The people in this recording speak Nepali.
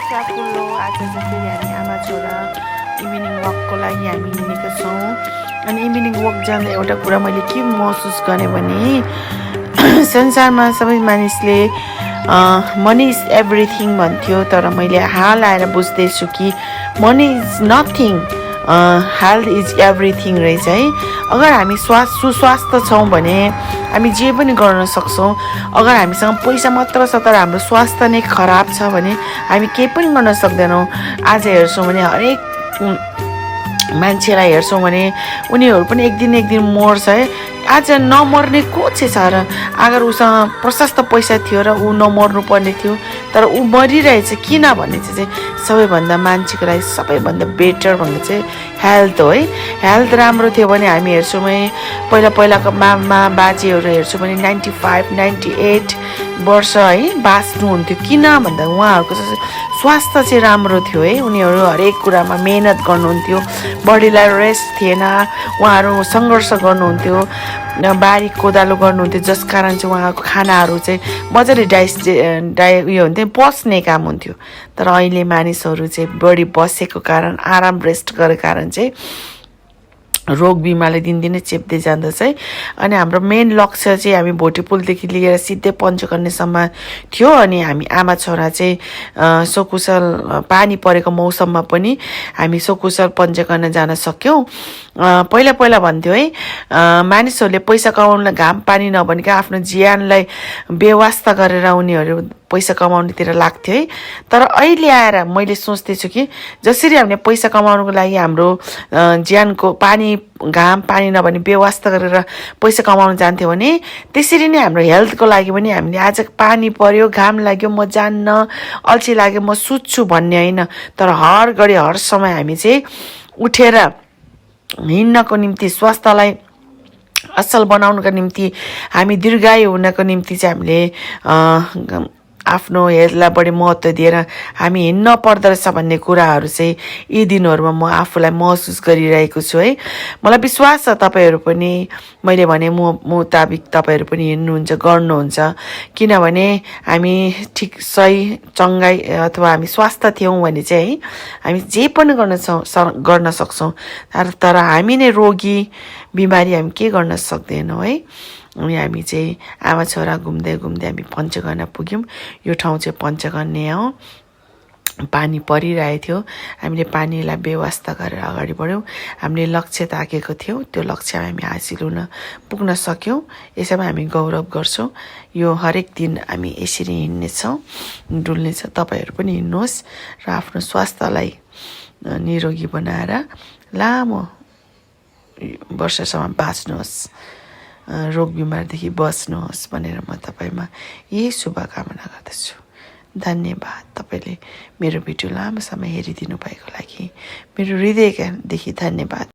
स्याकुलो आज चाहिँ फेरि हामी आमा छोरा इभिनिङ वकको लागि हामी हिँडेका छौँ। अनि इभिनिङ वक जाँदा एउटा कुरा मैले के महसुस गरेँ भने संसारमा सबै मानिसले मनी इज एभ्रिथिङ भन्थ्यो, तर मैले हाल आएर बुझ्दैछु कि money is nothing, health is everything रहेछ है। अगर हामी सुस्वास्थ्य छौँ भने हामी जे पनि गर्न सक्छौँ। अगर हामीसँग पैसा मात्र छ तर हाम्रो स्वास्थ्य नै खराब छ भने हामी केही पनि गर्न सक्दैनौँ। आज हेर्छौँ भने हरेक मान्छेलाई हेर्छौँ भने उनीहरू पनि एक दिन मर्छ है। आज नमर्ने को चाहिँ छ र? अगर उसँग प्रशस्त पैसा थियो र ऊ नमर्नु पर्ने थियो तर ऊ मरिरहेछ किन भन्ने चाहिँ सबैभन्दा मान्छेको लागि सबैभन्दा बेटर भन्ने चाहिँ हेल्थ हो है। हेल्थ राम्रो थियो भने हामी हेर्छौँ भने पहिलाको मामा बाजेहरू हेर्छौँ भने 95, 98 वर्ष है बाँच्नुहुन्थ्यो। किन भन्दा उहाँहरूको स्वास्थ्य चाहिँ राम्रो थियो है। उनीहरू हरेक कुरामा मेहनत गर्नुहुन्थ्यो, बडीलाई रेस्ट थिएन, उहाँहरू सङ्घर्ष गर्नुहुन्थ्यो, बारी कोदालो गर्नुहुन्थ्यो, जस कारण चाहिँ उहाँको खानाहरू चाहिँ मजाले उयो हुन्थ्यो, पच्ने काम हुन्थ्यो। तर अहिले मानिसहरू चाहिँ बढी बसेको कारण, आराम रेस्ट गरेको कारण चाहिँ रोग बिमारले दिनदिनै चेप्दै जाँदछ है। अनि हाम्रो मेन लक्ष्य चाहिँ हामी भोटेपुलदेखि लिएर सिधै पञ्चकन्यासम्म थियो। अनि हामी आमा छोरा चाहिँ सकुशल पानी परेको मौसममा पनि हामी सकुशल पञ्चकन्या जान सक्यौँ। पहिला भन्थ्यो है मानिसहरूले पैसा कमाउनलाई घाम पानी नभनेको आफ्नो ज्यानलाई बेवास्ता गरेर उनीहरू पैसा कमाउनेतिर लाग्थ्यो है। तर अहिले आएर मैले सोच्दैछु कि जसरी हामीले पैसा कमाउनुको लागि हाम्रो ज्यानको घाम पानी नभने बेवास्ता गरेर पैसा कमाउन जान्थ्यो भने त्यसरी नै हाम्रो हेल्थको लागि पनि हामीले आज पानी पर्यो, घाम लाग्यो, म जान्न, अल्छी लाग्यो, म सुत्छु भन्ने होइन, तर हर घडी हर समय हामी चाहिँ उठेर हिँड्नको निम्ति, स्वास्थ्यलाई असल बनाउनको निम्ति, हामी दीर्घायु हुनको निम्ति चाहिँ हामीले आफ्नो हेल्थलाई बढी महत्त्व दिएर हामी हिँड्न पर्दो रहेछ भन्ने कुराहरू चाहिँ यी दिनहरूमा म आफूलाई महसुस गरिरहेको छु है। मलाई विश्वास छ तपाईँहरू पनि मैले भने मुताबिक तपाईँहरू पनि हिँड्नुहुन्छ, गर्नुहुन्छ। किनभने हामी ठिक सही चङ्गाई अथवा हामी स्वास्थ्य थियौँ भने चाहिँ है हामी जे पनि गर्न सक्छौँ। तर हामी नै रोगी बिमारी हामी के गर्न सक्दैनौँ है। अनि हामी चाहिँ आमा छोरा घुम्दै हामी पञ्चकन्या पुग्यौँ। यो ठाउँ चाहिँ पञ्चकन्या हो। पानी परिरहेको थियो, हामीले पानीलाई व्यवस्था गरेर अगाडि बढ्यौँ। हामीले लक्ष्य ताकेको थियौँ, त्यो लक्ष्यमा हामी हासिल पुग्न सक्यौँ। यसैमा हामी गौरव गर्छौँ। यो हरेक दिन हामी यसरी हिँड्नेछौँ, डुल्नेछ। तपाईँहरू पनि हिँड्नुहोस् र आफ्नो स्वास्थ्यलाई निरोगी बनाएर लामो वर्षसम्म बाँच्नुहोस्, रोग बिमारदेखि बच्नुहोस् भनेर म तपाईँमा यही शुभकामना गर्दछु। धन्यवाद। तपाईँले मेरो भिडियो लामो समय हेरिदिनु भएको लागि मेरो हृदयदेखि धन्यवाद।